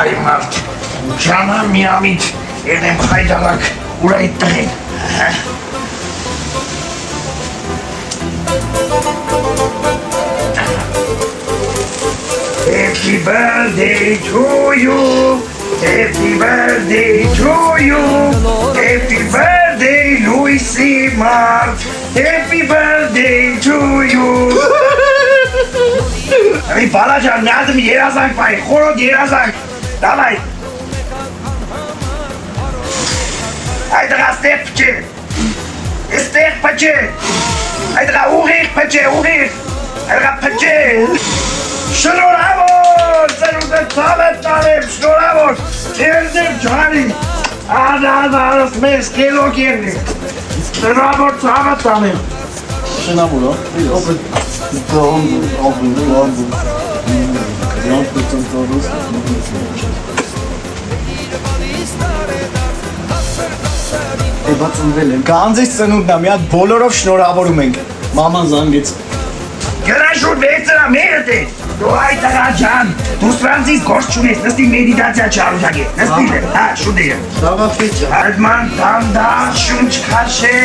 Այ մարդ, ջանա միամիտ եղեմ խայդարակ ուր այդ տղեն։ Happy birthday to you, happy birthday to you, happy birthday Luisi Mart, happy birthday to you. Ay balacan nerede mi yerazak bay, horod yerazak, davay. Haydi step paçı, step paçı, haydi uğrik paçı, uğrik, haydi paçı. Şnorabos, sen de talet talet, şnorabos, geldim canım. Ada, mes kilo geldi. Şnorabos talet talet. Şnorabos, open. Գանձից ծնունդն է, մի հատ բոլորով շնորհավորում ենք։ Մաման զանգեց։ Գնաշուր վեցրա մերդ է։ Դու այ տղա ջան, դու սրանցից գործ չունես, նստի մեդիտացիա չարուտագե։ Նստի լը, հա, շուտ է։ Դավա ֆիճա։ Ալման դանդա շունչ քաշե։